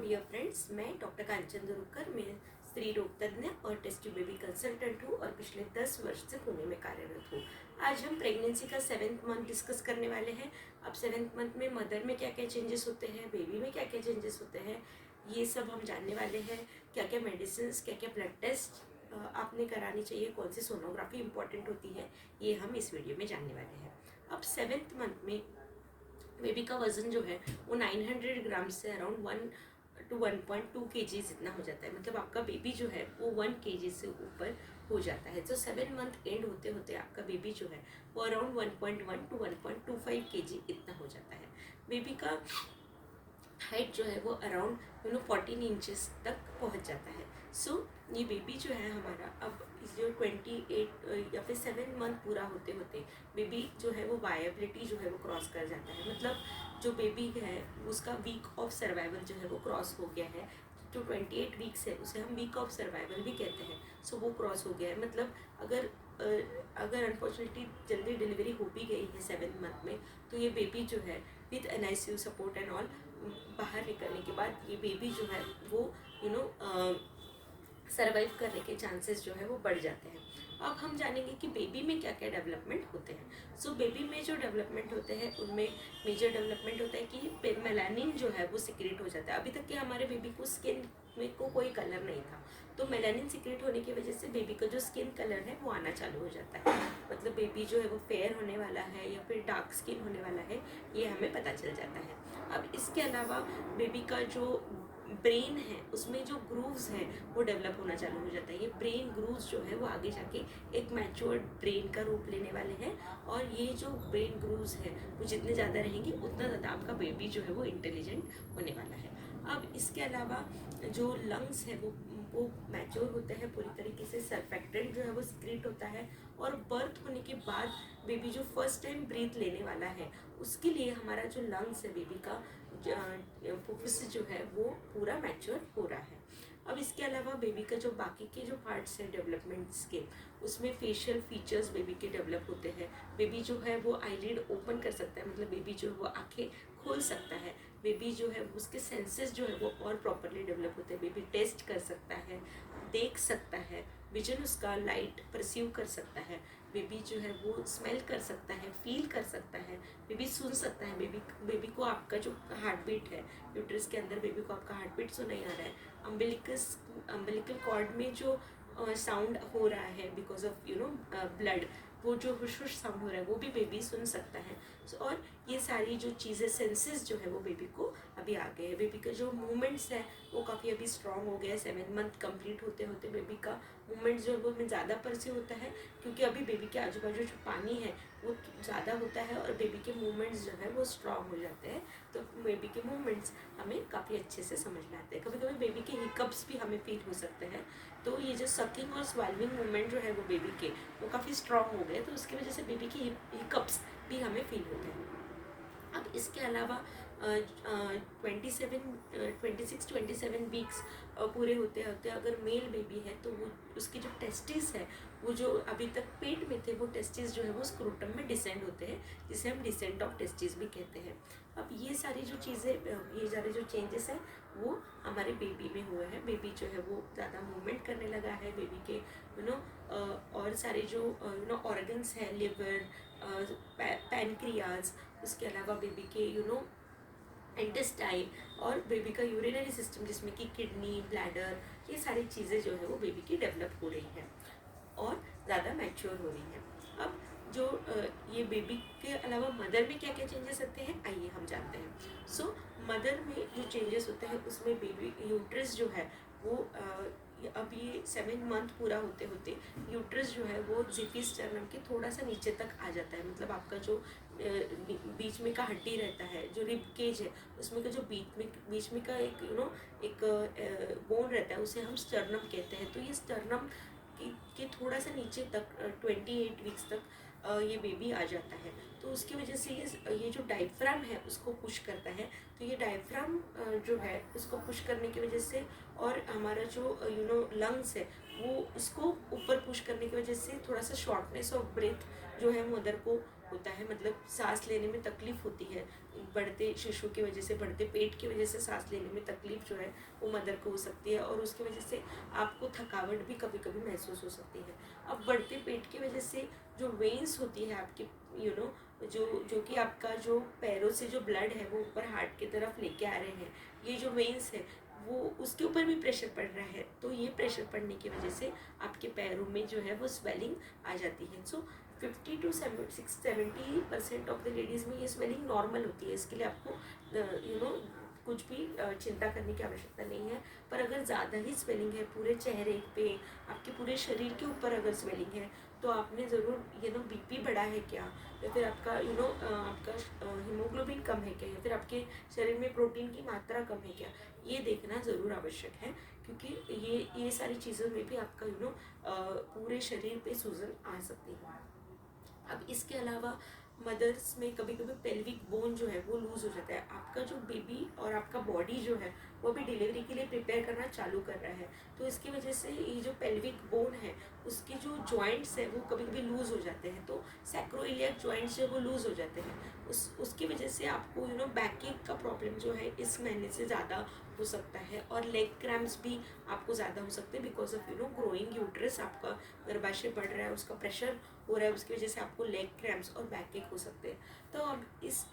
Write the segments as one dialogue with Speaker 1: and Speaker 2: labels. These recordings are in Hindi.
Speaker 1: डियर फ्रेंड्स, मैं डॉक्टर कांचन दुरुकर, मैं स्त्री रोग तज्ञ और टेस्ट ट्यूब बेबी कंसल्टेंट हूँ और पिछले 10 वर्ष से पुणे में कार्यरत हूँ। आज हम प्रेगनेंसी का 7th मंथ डिस्कस करने वाले हैं। अब 7th मंथ में मदर में क्या क्या चेंजेस होते हैं, बेबी में क्या क्या चेंजेस होते हैं, ये सब हम जानने वाले हैं। क्या क्या मेडिसिन, क्या क्या ब्लड टेस्ट आपने करानी चाहिए, कौन सी सोनोग्राफी इंपॉर्टेंट होती है, ये हम इस वीडियो में जानने वाले हैं। अब 7th मंथ में बेबी का वज़न जो है वो 900 ग्राम से अराउंड 1 to 1.2 kg इतना हो जाता है। मतलब आपका बेबी जो है वो 1 kg से ऊपर हो जाता है। तो 7 मंथ एंड होते होते आपका बेबी जो है वो अराउंड 1.1 to 1.25 kg इतना हो जाता है। बेबी का हाइट जो है वो अराउंड 14 इंचेस तक पहुंच जाता है। सो ये बेबी जो है हमारा अब जो 28 या फिर 7 मंथ पूरा होते होते बेबी जो है वो वायबिलिटी जो है वो क्रॉस कर जाता है। मतलब जो बेबी है उसका वीक ऑफ सर्वाइवल जो है वो क्रॉस हो गया है। जो 28 वीक्स है उसे हम वीक ऑफ सर्वाइवल भी कहते हैं। सो वो क्रॉस हो गया है। मतलब अगर अनफॉर्चुनेटली जल्दी डिलीवरी हो भी गई है 7 मंथ में, तो ये बेबी जो है with NICU support and all बाहर निकलने के बाद ये बेबी जो है वो सर्वाइव करने के चांसेस जो है वो बढ़ जाते हैं। अब हम जानेंगे कि बेबी में क्या क्या डेवलपमेंट होते हैं। सो बेबी में जो डेवलपमेंट होते हैं उनमें मेजर डेवलपमेंट होता है कि मेलानिन जो है वो सिक्रेट हो जाता है। अभी तक के हमारे बेबी को स्किन में कोई कलर नहीं था, तो मेलानिन सिक्रेट होने की वजह से बेबी का जो स्किन कलर है वो आना चालू हो जाता है। मतलब बेबी जो है वो फेयर होने वाला है या फिर डार्क स्किन होने वाला है, ये हमें पता चल जाता है। अब इसके अलावा बेबी का जो ब्रेन है उसमें जो ग्रूव्स हैं वो डेवलप होना चालू हो जाता है। ये ब्रेन ग्रूव्स जो है वो आगे जाके एक मैच्योर्ड ब्रेन का रूप लेने वाले हैं, और ये जो ब्रेन ग्रूव्स हैं वो जितने ज़्यादा रहेंगे उतना ज़्यादा आपका बेबी जो है वो इंटेलिजेंट होने वाला है। अब इसके अलावा जो लंग्स है वो मैच्योर होते हैं पूरी तरीके से। सर्फेक्टेंट जो है वो सिक्रेट होता है, और बर्थ होने के बाद बेबी जो फर्स्ट टाइम ब्रीथ लेने वाला है उसके लिए हमारा जो लंग्स है बेबी का फुफ्फुस जो है वो पूरा मैच्योर हो रहा है। अब इसके अलावा बेबी का जो बाकी के जो पार्ट्स हैं डेवलपमेंट्स के, उसमें फेशियल फीचर्स बेबी के डेवलप होते हैं। बेबी जो है वो आईलिड ओपन कर सकता है, मतलब बेबी जो है वो आंखें खोल सकता है। बेबी जो है उसके सेंसेस जो है वो और प्रॉपरली डेवलप होते हैं। बेबी टेस्ट कर सकता है, देख सकता है, विजन उसका लाइट परसीव कर सकता है। बेबी जो है वो स्मेल कर सकता है, फील कर सकता है, बेबी सुन सकता है। बेबी को आपका जो हार्ट बीट है, यूट्रस के अंदर बेबी को आपका हार्ट बीट सुनाई आ रहा है। अम्बिलिकल कॉर्ड में जो साउंड हो रहा है बिकॉज ऑफ ब्लड, वो जो हुश हुश साउंड हो रहा है वो भी बेबी सुन सकता है। और ये सारी जो चीज़ें सेंसेस जो है वो बेबी को अभी आ गए हैं। बेबी का जो मूवमेंट्स है वो काफ़ी अभी स्ट्रॉन्ग हो गया है। 7 मंथ कंप्लीट होते होते बेबी का मूवमेंट जो है वो ज़्यादा परस्यू होता है, क्योंकि अभी बेबी के आजू बाजू जो पानी है वो ज़्यादा होता है और बेबी के मूवमेंट्स जो है वो स्ट्रॉन्ग हो जाते हैं। तो बेबी के मूवमेंट्स हमें काफ़ी अच्छे से समझ में आते हैं। कभी कभी बेबी के हिकअप्स भी हमें फील हो सकते हैं। तो ये जो सकिंग और स्वेलविंग मूवमेंट जो है वो बेबी के वो काफ़ी स्ट्रॉन्ग हो गए, तो उसकी वजह से बेबी के हिकअप्स भी हमें फील होते हैं। अब इसके अलावा 26-27 वीक्स पूरे होते होते अगर मेल बेबी है तो वो उसके जो टेस्टिस है वो जो अभी तक पेट में थे वो टेस्टिस जो है वो स्क्रोटम में डिसेंड होते हैं, जिसे हम डिसेंट ऑफ टेस्टिस भी कहते हैं। अब ये सारी जो चीज़ें, ये सारे जो चेंजेस हैं वो हमारे बेबी में हुए हैं। बेबी जो है वो ज़्यादा मूवमेंट करने लगा है। बेबी के और सारे जो ऑर्गन्स हैं, लिवर, पैनक्रियाज, उसके अलावा बेबी के इंटेस्टाइन और बेबी का यूरिनरी सिस्टम जिसमें कि किडनी, ब्लैडर, ये सारी चीज़ें जो है वो बेबी की डेवलप हो रही हैं और ज़्यादा मैच्योर हो रही हैं। अब जो ये बेबी के अलावा मदर में क्या क्या चेंजेस आते हैं आइए हम जानते हैं। सो मदर में जो चेंजेस होते हैं उसमें बेबी यूट्रस जो है वो अब ये 7 मंथ पूरा होते होते यूट्रस जो है वो ज़िफिस्टर्नम के थोड़ा सा नीचे तक आ जाता है। मतलब आपका जो बीच में का हड्डी रहता है, जो रिब केज है, उसमें का जो बीच में का एक बोन रहता है उसे हम स्टर्नम कहते हैं। तो ये स्टर्नम के थोड़ा सा नीचे तक 28 वीक्स तक ये बेबी आ जाता है। तो उसकी वजह से ये जो डायफ्राम है उसको पुश करता है। तो ये डायफ्राम जो है उसको पुश करने की वजह से, और हमारा जो लंग्स है वो उसको ऊपर पुश करने की वजह से थोड़ा सा शॉर्टनेस ऑफ ब्रेथ जो है मदर को होता है, मतलब सांस लेने में तकलीफ़ होती है, बढ़ते शिशु की वजह से, बढ़ते पेट की वजह से सांस लेने में तकलीफ़ जो है वो मदर को हो सकती है, और उसकी वजह से आपको थकावट भी कभी कभी महसूस हो सकती है। अब बढ़ते पेट की वजह से जो वेन्स होती है आपकी, जो कि आपका जो पैरों से जो ब्लड है वो ऊपर हार्ट की तरफ लेके आ रहे हैं, ये जो वेन्स है वो उसके ऊपर भी प्रेशर पड़ रहा है, तो ये प्रेशर पड़ने की वजह से आपके पैरों में जो है वो स्वेलिंग आ जाती है। सो 50 to 70% ऑफ द लेडीज़ में ये स्वेलिंग नॉर्मल होती है, इसके लिए आपको कुछ भी चिंता करने की आवश्यकता नहीं है। पर अगर ज़्यादा ही स्वेलिंग है पूरे चेहरे पे, आपके पूरे शरीर के ऊपर अगर स्वेलिंग है, तो आपने ज़रूर बीपी बढ़ा है क्या, या फिर आपका आपका हीमोग्लोबिन कम है क्या, या फिर आपके शरीर में प्रोटीन की मात्रा कम है क्या, ये देखना ज़रूर आवश्यक है, क्योंकि ये सारी चीज़ों में भी आपका पूरे शरीर पे सूजन आ सकती है। अब इसके अलावा मदर्स में कभी कभी पेल्विक बोन जो है वो लूज़ हो जाता है। आपका जो बेबी और आपका बॉडी जो है वो भी डिलीवरी के लिए प्रिपेयर करना चालू कर रहा है, तो इसकी वजह से ये जो पेल्विक बोन है उसके जो जॉइंट्स है वो कभी कभी लूज़ हो जाते हैं, तो सैक्रोइलियक जॉइंट्स जो वो लूज़ हो जाते हैं, उसकी वजह से आपको बैक एक का प्रॉब्लम जो है इस महीने से ज़्यादा हो सकता है, और लेग क्रैम्प्स भी आपको ज़्यादा हो सकते हैं, बिकॉज ऑफ ग्रोइंग यूट्रस, आपका गर्भाशय बढ़ रहा है, उसका प्रेशर हो रहा है, उसकी वजह से आपको लेग क्रैम्प्स और बैक एक हो सकते हैं। तो अब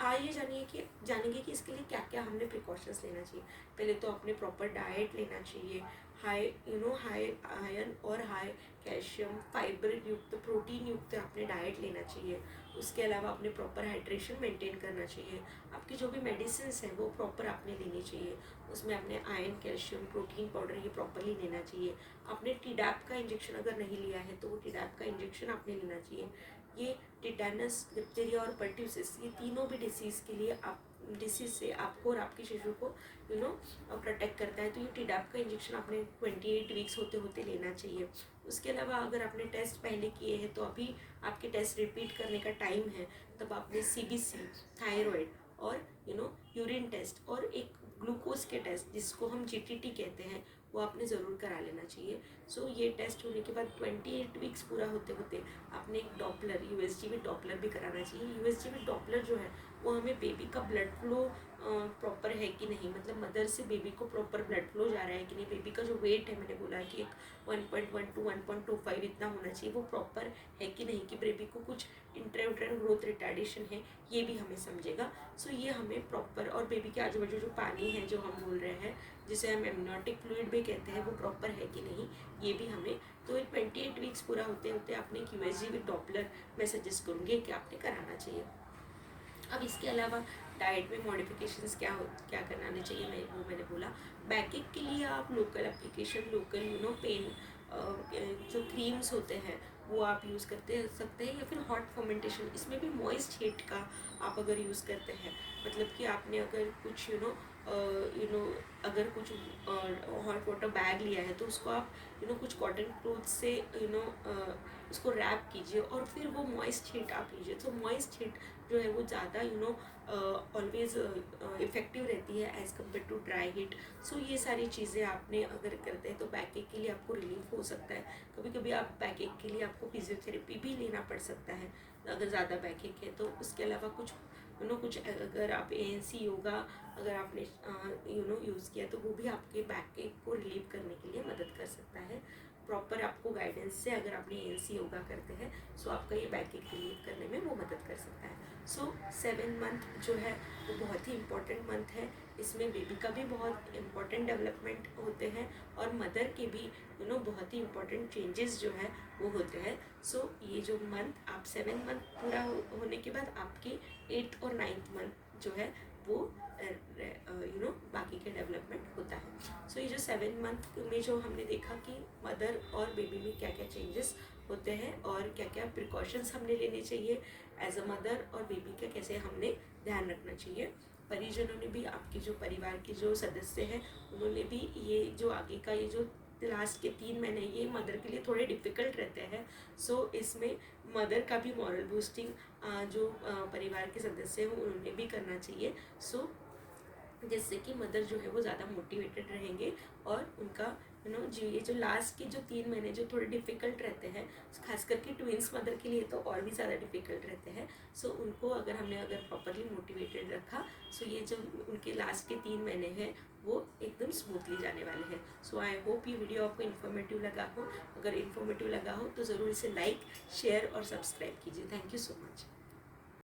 Speaker 1: आइए जानेंगे कि इसके लिए क्या क्या हमने प्रिकॉशंस लेना चाहिए। पहले तो अपने प्रॉपर डाइट लेना चाहिए, हाई आयरन और हाई कैल्शियम फाइबर युक्त प्रोटीन युक्त आपने डाइट लेना चाहिए। उसके अलावा अपने प्रॉपर हाइड्रेशन मेंटेन करना चाहिए। आपकी जो भी मेडिसिन हैं वो प्रॉपर आपने लेनी चाहिए, उसमें आपने आयरन कैल्शियम प्रोटीन पाउडर ये प्रॉपरली लेना चाहिए। आपने टीडैप का इंजेक्शन अगर नहीं लिया है तो वो टीडैप का इंजेक्शन आपने लेना चाहिए। ये टिटेनस, डिप्थीरिया और पर्ट्यूसिस, ये तीनों भी डिसीज से आपको और आपके शिशु को प्रोटेक्ट करता है, तो ये टीडैप का इंजेक्शन आपने 28 वीक्स होते होते लेना चाहिए। उसके अलावा अगर आपने टेस्ट पहले किए हैं तो अभी आपके टेस्ट रिपीट करने का टाइम है, तब आपने CBC, थायराइड और यूरिन टेस्ट और एक ग्लूकोज के टेस्ट जिसको हम GTT कहते हैं वो आपने ज़रूर करा लेना चाहिए। सो ये टेस्ट होने के बाद 28 वीक्स पूरा होते होते आपने एक डॉपलर, USG डॉपलर भी कराना चाहिए। USG डॉपलर जो है वो हमें बेबी का ब्लड फ्लो प्रॉपर है कि नहीं, मतलब मदर से बेबी को प्रॉपर ब्लड फ्लो जा रहा है कि नहीं, बेबी का जो वेट है मैंने बोला कि 1.1 to 1.25 इतना होना चाहिए, वो प्रॉपर है कि नहीं, कि बेबी को कुछ इंट्रायूटेराइन ग्रोथ रिटार्डेशन है, ये भी हमें समझेगा। सो ये हमें प्रॉपर, और बेबी के आजू बाजू जो पानी है जो हम बोल रहे हैं जिसे हम एमनियोटिक फ्लूइड भी कहते हैं, वो प्रॉपर है कि नहीं, ये भी हमें, तो 28 वीक्स पूरा होते होते आपने USG डॉपलर मैं सजेस्ट करूँगी कि आपने कराना चाहिए। अब इसके अलावा डाइट में मॉडिफिकेशंस क्या कराने चाहिए, मैंने बोला। बैकिंग के लिए आप लोकल एप्लीकेशन, लोकल पेन जो क्रीम्स होते हैं वो आप यूज़ करते सकते हैं, या फिर हॉट फर्मेंटेशन, इसमें भी मॉइस्ट हीट का आप अगर यूज़ करते हैं, मतलब कि आपने अगर कुछ अगर कुछ हॉट वाटर बैग लिया है तो उसको आप कुछ कॉटन क्लोथ से उसको रैप कीजिए और फिर वो मॉइस्ट हीट आप लीजिए। तो मॉइस्ट हीट जो है वो ज़्यादा ऑलवेज इफ़ेक्टिव रहती है as compare to dry heat. So ये सारी चीज़ें आपने अगर करते हैं तो बैक एक के लिए आपको रिलीफ हो सकता है। कभी कभी आप बैक एक के लिए आपको फिजियोथेरेपी भी लेना पड़ सकता है अगर ज़्यादा बैक एक है तो। उसके अलावा कुछ कुछ अगर आप ANC योगा अगर आपने यूज़ किया तो वो भी आपके बैक एक को रिलीव करने के लिए मदद कर सकता है। प्रॉपर आपको गाइडेंस से अगर आपने ANC योगा करते हैं सो आपका ये बैक एक रिलीव करने में वो मदद कर सकता है। सो 7 मंथ जो है वो बहुत ही इम्पोर्टेंट मंथ है। इसमें बेबी का भी बहुत इम्पोर्टेंट डेवलपमेंट होते हैं और मदर के भी बहुत ही इम्पोर्टेंट चेंजेस जो है वो होते हैं। सो ये जो मंथ आप 7 मंथ पूरा होने के बाद आपके 8th और 9th मंथ जो है वो बाकी के डेवलपमेंट होता है। सो ये जो 7 मंथ में जो हमने देखा कि मदर और बेबी में क्या क्या चेंजेस होते हैं और क्या क्या प्रिकॉशंस हमने लेने चाहिए एज अ मदर, और बेबी का कैसे हमने ध्यान रखना चाहिए। परिजनों ने भी, आपके जो परिवार के जो सदस्य हैं उन्होंने भी ये जो आगे का ये जो लास्ट के 3 महीने ये मदर के लिए थोड़े डिफ़िकल्ट रहते हैं। सो इसमें मदर का भी मॉरल बूस्टिंग जो परिवार के सदस्य हैं उन्होंने भी करना चाहिए। सो जिससे कि मदर जो है वो ज़्यादा मोटिवेटेड रहेंगे और उनका जो ये जो लास्ट के जो 3 महीने जो थोड़े डिफ़िकल्ट रहते हैं, खास करके ट्विंस मदर के लिए तो और भी ज़्यादा डिफ़िकल्ट रहते हैं। सो उनको अगर प्रॉपरली मोटिवेटेड रखा, सो ये जो उनके लास्ट के 3 महीने हैं वो एकदम स्मूथली जाने वाले हैं। सो आई होप ये वीडियो आपको इन्फॉर्मेटिव लगा हो। अगर इन्फॉर्मेटिव लगा हो तो ज़रूर इसे लाइक, शेयर और सब्सक्राइब कीजिए। Thank you so much.